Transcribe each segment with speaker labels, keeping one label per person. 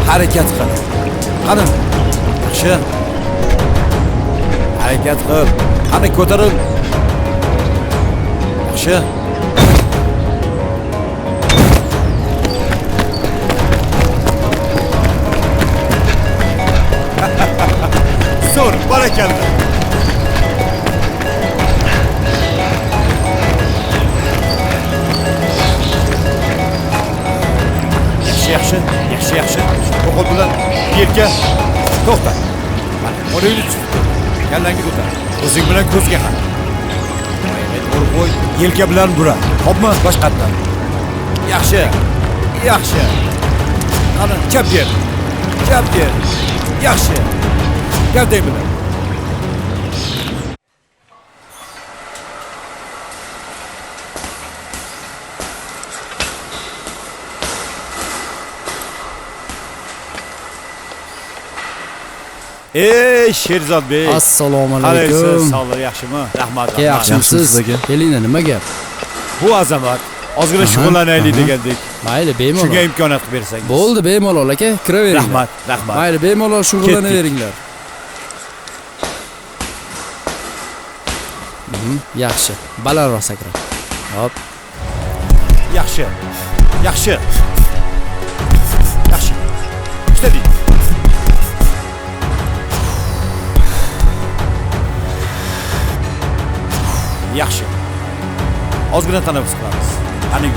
Speaker 1: Harakat qil. Qani. Yaxshi. Harakat qil. Qani ko'taril. Yaxshi. Zo'r, barakallah. Yaxshi. O'qol bilan yerga to'xta. Mana, qo'lingni tut. Kallangi ko'tar. O'zing bilan ko'zga qara. To'g'ri qo'y, yelka bilan bura. Xo'pmi? Boshqatdan. Yaxshi. Qani, chap ber. Yaxshi. Gavday bilan. Sherzod bey.
Speaker 2: Assalomu alaykum.
Speaker 1: Sog'lik, yaxshimi? Rahmat.
Speaker 2: Yaxshimisiz? Kelinglar, nima gap?
Speaker 1: Bu azamat. Ozgina shug'ullanaylik degandik.
Speaker 2: Mayli, bemalol.
Speaker 1: Shunga imkoniyat qilib bersangiz.
Speaker 2: Bo'ldi, bemalol aka, kiravering.
Speaker 1: Rahmat.
Speaker 2: Mayli, bemalol shug'ullanaveringlar. Yaxshi. Balandroq sakra. Hop.
Speaker 1: Yaxshi. Ishladik. Yaxshi. Ozgina tanaffus qilamiz. Qani.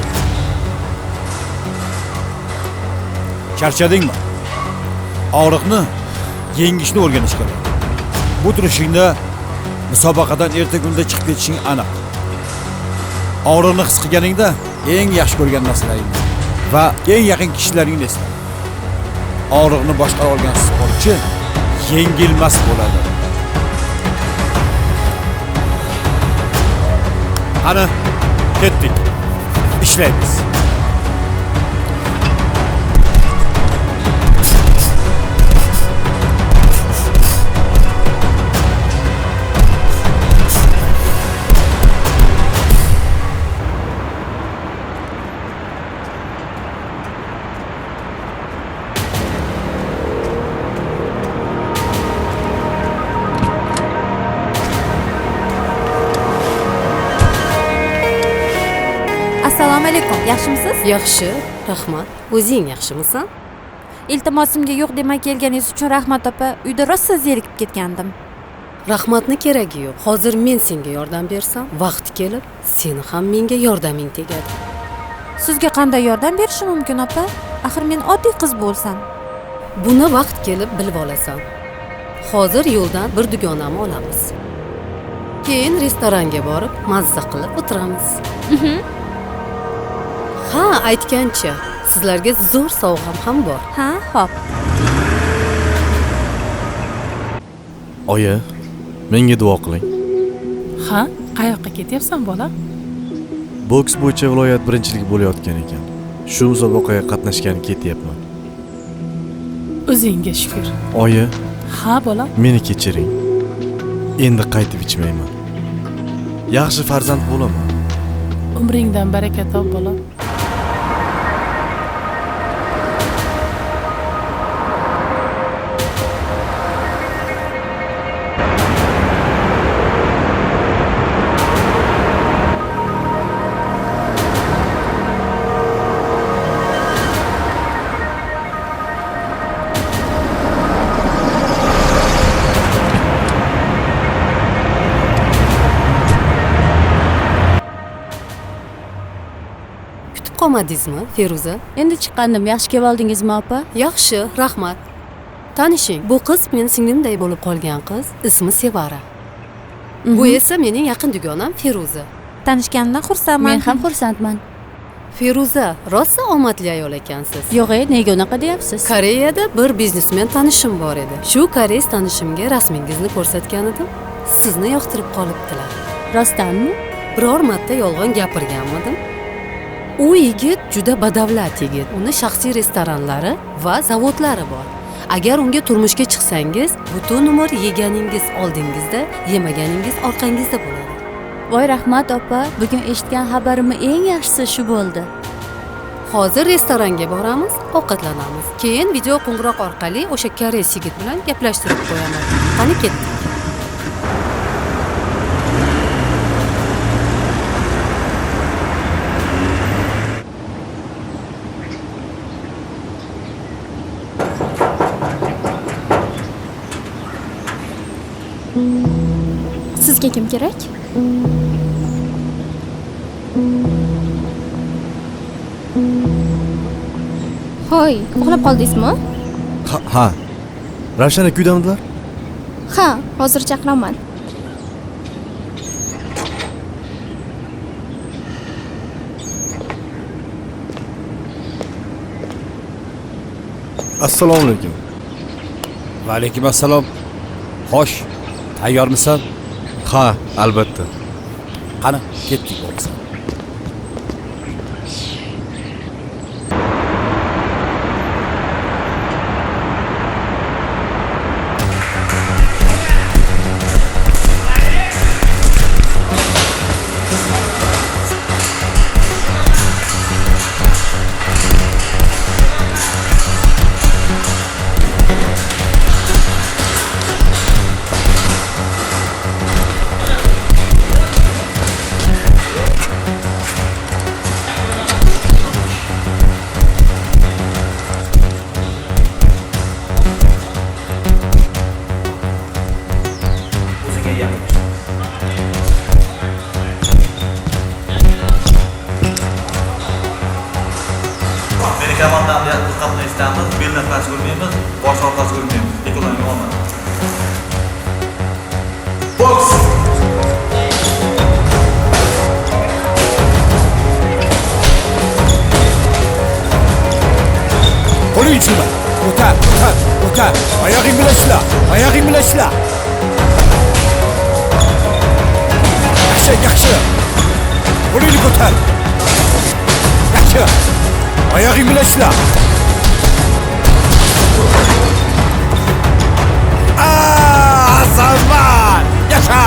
Speaker 1: Charchadingmi? Og'riqni yengishni o'rganish kerak. Bu turishingda musobaqadan erta kunda chiqib ketishing aniq. Og'riqni his qilganingda eng yaxshi ko'rgan narsalaringni va eng yaqin kishilaringni esla. Og'riqni boshqara olgan sportchi yengilmas bo'ladi. Qani, ketdik. Ishlaymiz.
Speaker 3: Assalomu alaykum. Yaxshimisiz?
Speaker 4: Yaxshi, rahmat. O'zing yaxshimisan?
Speaker 3: Iltimosimga yo'q demay kelganingiz uchun rahmat opa. Uyda rosa zerikib ketgandim.
Speaker 4: Rahmatni keragi yo'q. Hozir men senga yordam bersam, vaqti kelib, seni ham menga yordaming tegadi.
Speaker 3: Sizga qanday yordam berishim mumkin opa? Axir men oddiy qiz bo'lsam.
Speaker 4: Buni vaqt kelib bilib olasan. Hozir yo'ldan bir dugonamni olamiz. Keyin restoranga borib, mazza qilib o'tiramiz. Ha, aytgancha, sizlarga zo'r sovg'am ham bor.
Speaker 3: Ha, xo'p.
Speaker 5: Oyi, menga duo qiling.
Speaker 6: Ha, qayoqqa ketyapsan bola?
Speaker 5: Boks bo'yicha viloyat birinchiligi bo'layotgan ekan. Shu musobaqaga qatnashgani ketyapman.
Speaker 6: O'zingga shukr.
Speaker 5: Oyi,
Speaker 6: Ha, bola.
Speaker 5: meni kechiring. Endi qaytib ichmayman. Yaxshi farzand bo'laman.
Speaker 6: Umringdan baraka top, bola.
Speaker 4: Qolmadingizmi, Feruza?
Speaker 3: Endi chiqqandim. Yaxshi kelib oldingizmi opa?
Speaker 4: Yaxshi, rahmat. Tanishing, bu qiz men singlimday bo'lib qolgan qiz, ismi Sevara. Bu esa mening yaqin dugonam Feruza.
Speaker 3: Tanishganimdan xursandman. Men ham xursandman.
Speaker 4: Feruza, rosa omadli ayol ekansiz.
Speaker 3: Yo'q, nega unaqa deyapsiz?
Speaker 4: Koreyada bir biznesmen tanishim bor edi. Shu koreys tanishimga rasmingizni ko'rsatgan edim. Sizni yoqtirib qolibdilar.
Speaker 3: Rostdanmi?
Speaker 4: Biror marta yolg'on gapirganmidim? U yigit juda badavlat yigit. Uni shaxsiy restoranlari va zavodlari bor. Agar unga turmushga chiqsangiz, butun umr yeganingiz oldingizda, yemaganingiz orqangizda bo'ladi.
Speaker 3: Voy rahmat opa, bugun eshitgan xabarimni eng yaxshisi shu bo'ldi.
Speaker 4: Hozir restoranga boramiz, ovqatlanamiz. Keyin video qo'ng'iroq orqali o'sha koreys yigit bilan gaplashtirib qo'yaman. Qani ketdik.
Speaker 7: Sizga kim kerak? Hoy, uxlab qoldingizmi?
Speaker 5: Ha. Ravshan aka uydamidilar?
Speaker 7: Ha, hozir chaqiraman.
Speaker 5: Assalomu alaykum.
Speaker 1: Va alaykum assalom. Xo'sh, tayyormisan?
Speaker 5: Ha, albatta.
Speaker 1: Qani, ketdik bo'lsa.
Speaker 8: Meni komandamda qatnashamiz, beldan past ko'rmaymiz, bosh orqasi ko'rmaymiz. Ekonomiya olmadi. Boks!
Speaker 1: Qo'ling ichida. O'tar. Oyog'ing bilan ishla. Yaxshi. Qo'lingni ko'tar. Yaxshi. Oyog'ing bilan ishla. Asalman! Yasha!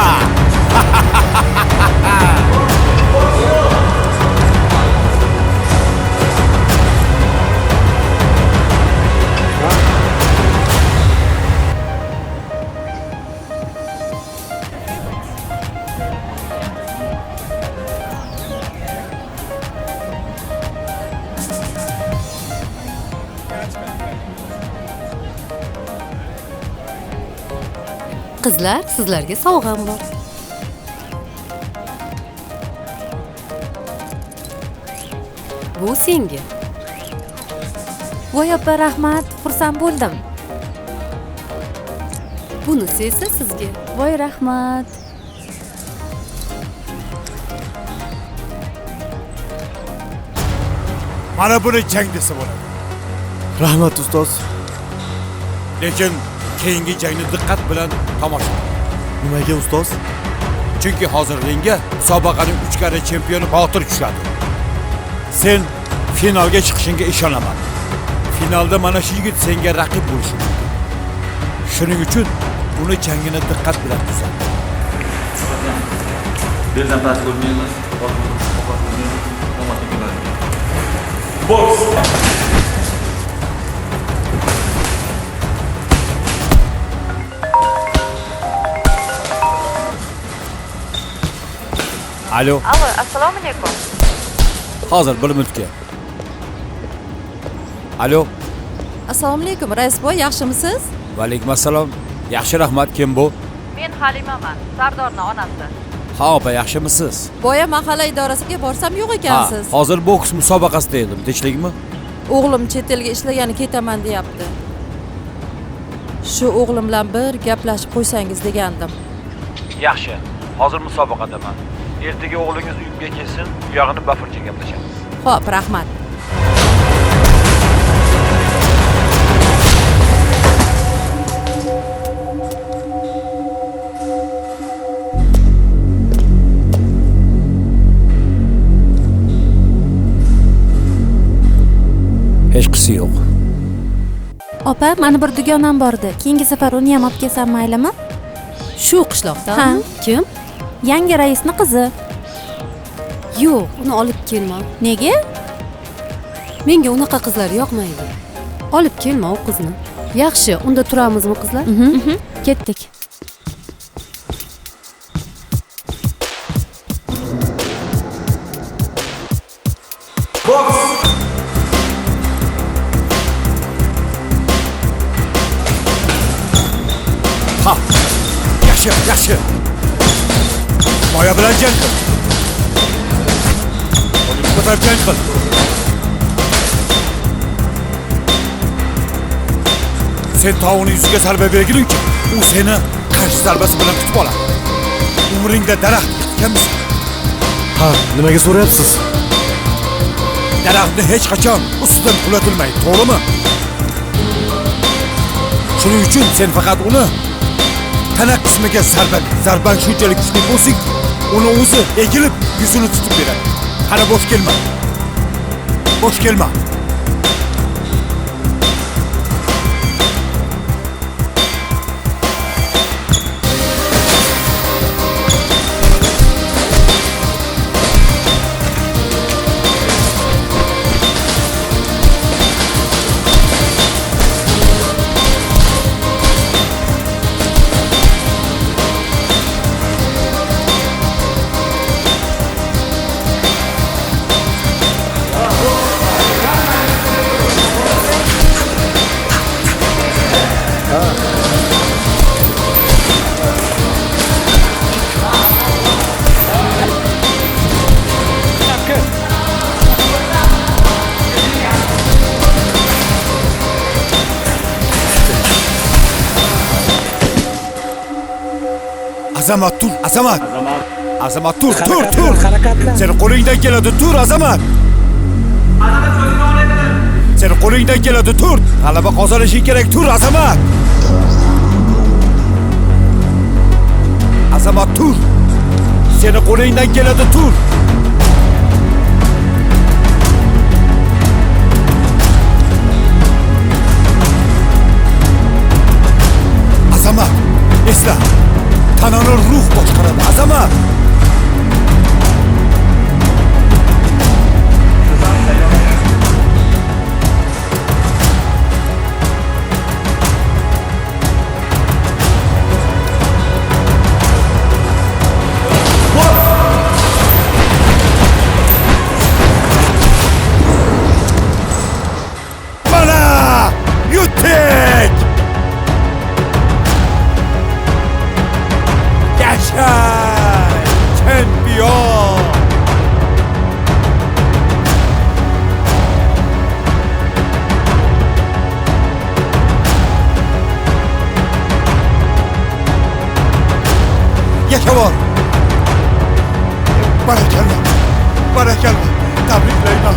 Speaker 4: Qizlar, sizlarga sovg'am bor. Bu senga.
Speaker 3: Voy opa rahmat, xursand bo'ldim.
Speaker 4: Bunisi esa sizga.
Speaker 3: Voy rahmat.
Speaker 1: Mana buni jang desa bo'ladi.
Speaker 5: Rahmat ustoz.
Speaker 1: Lekin keyingi jangni diqqat bilan tomosha qil.
Speaker 5: Nimaga ustoz?
Speaker 1: Chunki hozir ringga musobaqaning 3 karra chempioni Botir tushadi. Sen finalga chiqishingga ishonaman. Finalda mana shu yigit senga raqib bo'lishi mumkin. Shuning uchun uni jangini diqqat bilan kuzat.
Speaker 8: Beldan past ko'rmaymiz, bosh orqasi ko'rmaymiz. Tomosha qiladi. Boks!
Speaker 1: Alo,
Speaker 3: Assalomu alaykum.
Speaker 1: hozir 1 minutga. Alo,
Speaker 3: Assalomu alaykum, rais boy, yaxshimisiz?
Speaker 1: va alaykum assalom. Yaxshi, rahmat. Kim bu?
Speaker 3: Men Halimaman, Sardorning onasi.
Speaker 1: Ha, opa, yaxshimisiz?
Speaker 3: Boya mahalla idorasiga borsam yo'q ekansiz.
Speaker 1: Hozir boks musobaqasida edim. Tinchlikmi?
Speaker 3: O'g'lim chet elga ishlagani ketaman deyapti. Shu o'g'lim bilan bir gaplashib qo'ysangiz degandim.
Speaker 1: Yaxshi. Hozir musobaqadaman. Ertaga o'g'lingiz uyimga kelsin, u yog'ini bafurcha gaplashamiz.
Speaker 3: Xo'p, rahmat.
Speaker 1: yaxshisi yo'q.
Speaker 3: Opa, mana bir dugonam bordi. Keyingi safar uni ham olib kelsam maylimi?
Speaker 4: Shu qishloqda
Speaker 3: Ha.
Speaker 4: kim?
Speaker 3: Yangi raisning qizi.
Speaker 4: Yo'q, uni olib kelma.
Speaker 3: Nega?
Speaker 4: Menga unaqa qizlar yoqmaydi. Olib kelma u qizni. Yaxshi, unda turamizmi qizlar?
Speaker 3: Ketdik.
Speaker 1: Ha. Yaxshi, yaxshi. Moya bilan jang qil. Qo'lingni ko'tarib jang qil. Sen tavuğunu yuziga zarba berguncha, u seni qarshi zarbasi bilan tutib oladi. Umringda daraxt yiqitganmisan.
Speaker 5: Ha, nimaga so'rayapsiz?
Speaker 1: Daraxtni hech qachon ustidan qulatilmaydi, to'g'rimi? Shuning uchun sen faqat uni tana qismiga zarban shunchalik kuchli bo'lsa, uni o'zi egilib yuzini tutib beradi. Qara bosh kelma. Bosh kelma. Azamat dur, Azamat. Azamat dur, dur. Senin qo'lingdan keladi, tur Azamat. Senin qo'lingdan keladi, tur. G'alaba qozonishing kerak, tur Azamat. Azamat tur. Senin qo'lingdan keladi, tur. Azamat, esla. Tananı ruh boshqaradi, Azamat. Bana yuttuk. Yaşay şampiyon. Yaşa var. Barakallah. Barakallah. Tebrikler.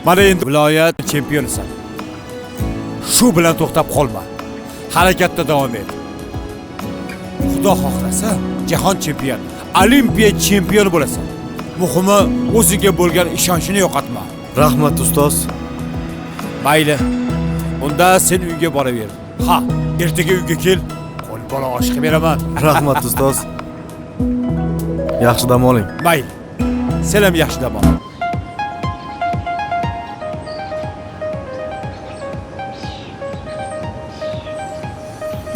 Speaker 1: Mana endi viloyat chempionisan. Shu bilan to'xtab qolma. Harakatda davom et. Xudo xohlasa, jahon chempion, olimpiya chempioni bo'lasan. Muhimi, o'ziga bo'lgan ishonchini yo'qotma.
Speaker 5: Rahmat ustoz.
Speaker 1: Mayli. Unda sen uyga boraver. Ha, ertaga uyga kel. Qo'l bola osh qilib beraman.
Speaker 5: Rahmat ustoz. Yaxshi dam oling.
Speaker 1: Mayli. Sen ham yaxshi dam ol.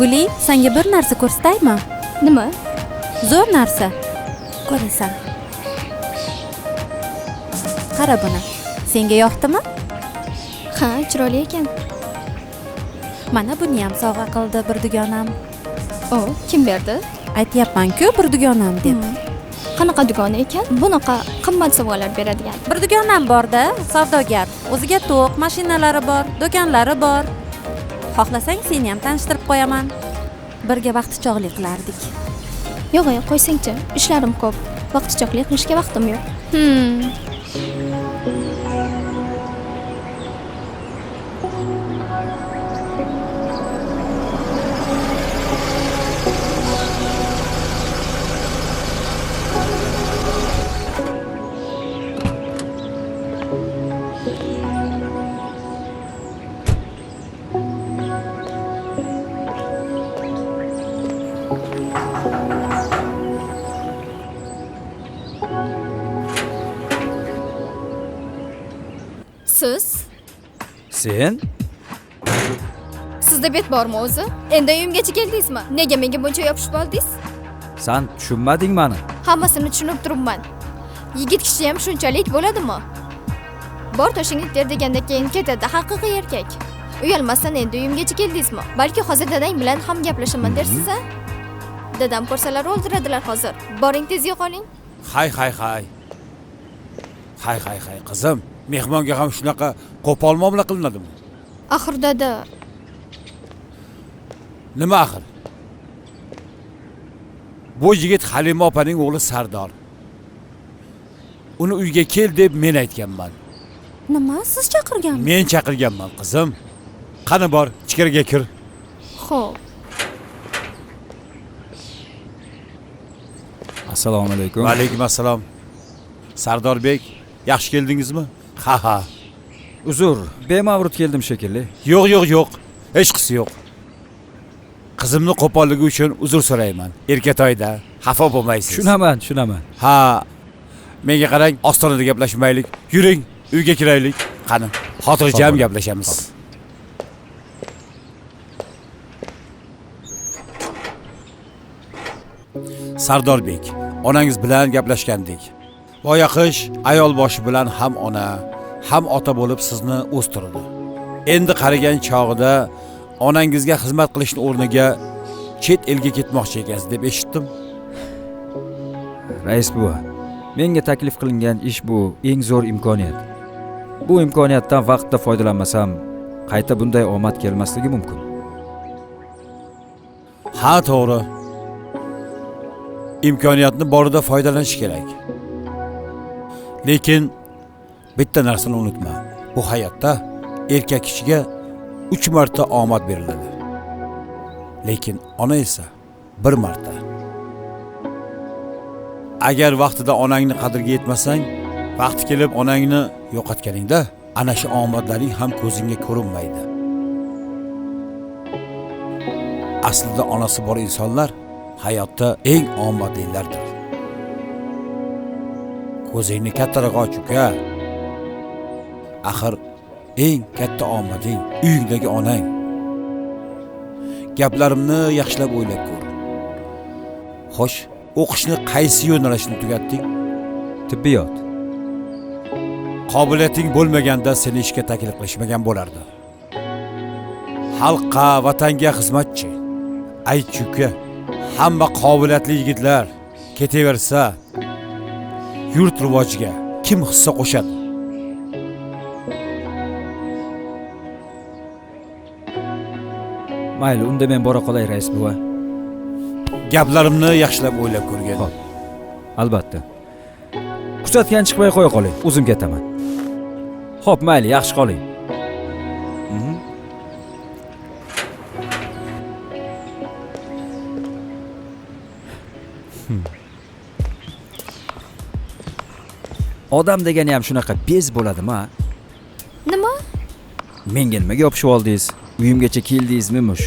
Speaker 3: Guli, senga bir narsa ko'rsataymi?
Speaker 7: Nima?
Speaker 3: Zo'r narsa. Ko'rasan. Qara buni. Senga yoqdimi?
Speaker 7: Ha, chiroyli ekan.
Speaker 3: Mana buni ham sovg'a qildi bir dugonam.
Speaker 7: O, kim berdi?
Speaker 3: Aytyapman-ku, bir dugonam deb.
Speaker 7: Qanaqa dugona ekan? Bunaqa qimmat sovg'alar beradigan.
Speaker 3: Bir dugonam bor-da, savdogar. O'ziga to'q mashinalari bor, do'konlari bor. Xohlasang seni ham tanishtirib qo'yaman. Birga vaqti chog'lik qilardik.
Speaker 7: Yo'q, qo'ysangchi, ishlarim ko'p. vaqtichog'lik qilishga vaqtim yo'q. Siz?
Speaker 9: Sen?
Speaker 7: Sizda bet bormi o'zi? Endi uyimgacha keldingizmi? Nega menga buncha yopishib oldingiz?
Speaker 9: Sen tushunmading meni.
Speaker 7: Hammasini tushunib turibman. Yigit kishi ham shunchalik bo'ladimi? Bor toshingni ter deganda keyin ketadi haqiqiy erkak. Uyalmasdan endi uyimgacha keldingizmi? Balki hozir dadang bilan ham gaplashaman dersiz a? Dadam ko'rsalar o'ldiradilar hozir. Boring tez yo'qoling.
Speaker 1: Hay qizim. Mehmonga ham shunaqa qo'pol muomala qilinadimi?
Speaker 7: Axir dada,
Speaker 1: Nima axir? Bu yigit Halima opaning o'g'li Sardor. Uni uyga kel deb men aytganman.
Speaker 7: nima siz chaqirganmi?
Speaker 1: Men chaqirganman qizim. Qani bor, ichkariga kir.
Speaker 7: Xo'p.
Speaker 9: Assalomu alaykum.
Speaker 1: Va alaykum assalom. Sardorbek, yaxshi keldingizmi? Ha.
Speaker 9: Uzr, bemavrut keldim shekilli.
Speaker 1: Yo'q. Hech qisi yo'q. Qizimni qo'polligi uchun uzr so'rayman. Erkatoyda, xafa bo'lmaysiz.
Speaker 9: Tushunaman.
Speaker 1: Ha. Menga qarang, ostonada gaplashmaylik. Yuring, uyga kiraylik. Qani, xotirjam gaplashamiz. Sardorbek, onangiz bilan gaplashgandik. Boyaqish ayol boshi bilan ham ona, ham ota bo'lib sizni o'stirdi. Endi qarigan chog'ida onangizga xizmat qilishning o'rniga chet elga ketmoqchi ekansiz deb eshitdim.
Speaker 9: Rais buva, menga taklif qilingan ish bu eng zo'r imkoniyat. Bu imkoniyatdan vaqtda foydalanmasam, qayta bunday omad kelmasligi mumkin.
Speaker 1: Ha, to'g'ri. Imkoniyatni borida foydalanish kerak. Lekin bitta narsani unutma. Bu hayotda erkak kishiga 3 marta omad beriladi. Lekin ona esa 1 marta. Agar vaqtida onangni qadriga yetmasang, vaqti kelib onangni yo'qotganingda, ana shu omadlaring ham ko'zingga ko'rinmaydi. Aslida onasi bor insonlar hayotda eng omadlilardir. Ko'zingni kattaroq och uka. Axir eng katta omading uyingdagi onang. Gaplarimni yaxshilab o'ylab ko'r. Xo'sh, o'qishni qaysi yo'nalishni tugatding?
Speaker 9: Tibbiyot.
Speaker 1: Qobiliyating bo'lmaganda seni ishga taklif qilishmagan bo'lardi. Xalqqa, vatanga xizmatchi. Ayt uka, hamma qobiliyatli yigitlar ketaversa, yurt rivojiga kim hissa qo'shadi?
Speaker 9: Mayli, unda men bora qolay rais buva.
Speaker 1: Gaplarimni yaxshilab o'ylab ko'rgin.
Speaker 9: Xo'p. Albatta. Kuzatgan chiqmay qo'ya qoling, o'zim ketaman. Xo'p, mayli, yaxshi qoling. Odam degani ham shunaqa bez bo'ladimi-a?
Speaker 7: Nima?
Speaker 9: Menga nimaga yopishib oldingiz? Uyimgacha keldingizmi mush?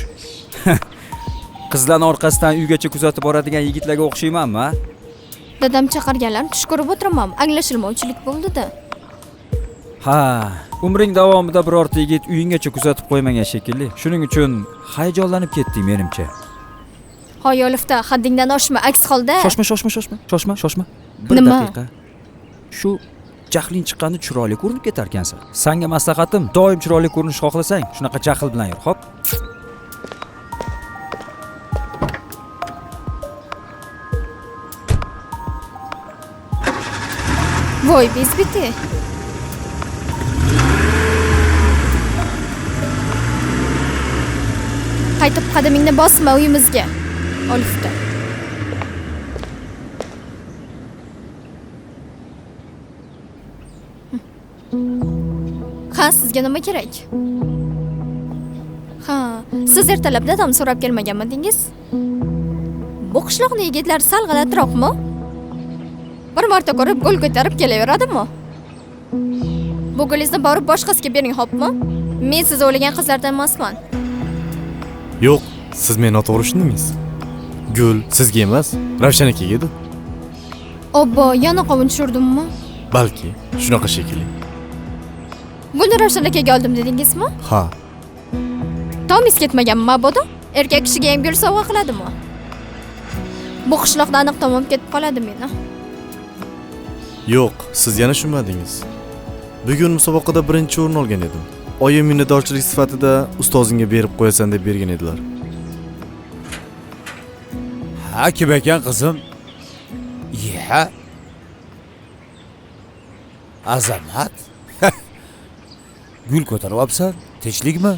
Speaker 9: Qizlarning orqasidan uygacha kuzatib boradigan yigitlarga o'xshaymanmi?
Speaker 7: Dadam chaqirganlarni tush ko'rib o'tiraman. Anglashilmovchilik bo'ldi-da.
Speaker 9: Ha, umring davomida birorta yigit uyinggacha kuzatib qo'ymagan shekilli. Shuning uchun hayajonlanib ketdim menimcha.
Speaker 7: Hoy Olifta, haddingdan oshma, aks holda.
Speaker 9: Shoshma. Bir
Speaker 7: Nima?
Speaker 9: daqiqa. Shu jahling chiqqanda chiroyli ko'rinib ketar ekansan. Senga maslahatim, doim chiroyli ko'rinish xohlasang, shunaqa jahl bilan yur, xo'p?
Speaker 7: Voy, bezbiti. Qaytib qadamingni bosma uyimizga. Olifta. Ha, sizga nima kerak? Ha, siz ertalab dadam so'rab kelmaganmidingiz? Bu qishloqning yigitlari sal g'alatiroqmi? Bir marta ko'rib gol ko'tarib kelaveradimi? Bu golingizni borib boshqasiga bering, xo'pmi? Men siz o'ylagan qizlardan emasman.
Speaker 5: Yo'q, siz meni noto'g'ri tushundingiz. Gul sizga emas, Ravshan akaga edi.
Speaker 7: Obbo, yana qovun tushirdimmi?
Speaker 5: Balki, shunaqa shekilli.
Speaker 7: Buni Ravshan akaga oldim dedingizmi?
Speaker 5: Ha,
Speaker 7: Tomis ketmaganmi mabodo? Erkak kishiga ham gul sovg'a qiladimi? Bu qishloqda aniq tomib ketib qoladi meni.
Speaker 5: yo'q, siz yana tushunmadingiz. Bugun musobaqada birinchi o'rin olgan edim. Oyim minnatdorchilik sifatida ustozingga berib qo'yasan deb bergan edilar.
Speaker 1: Ha, kim ekan qizim? Ya. Azamat. Gul ko'tarib olibsan, tinchlikmi?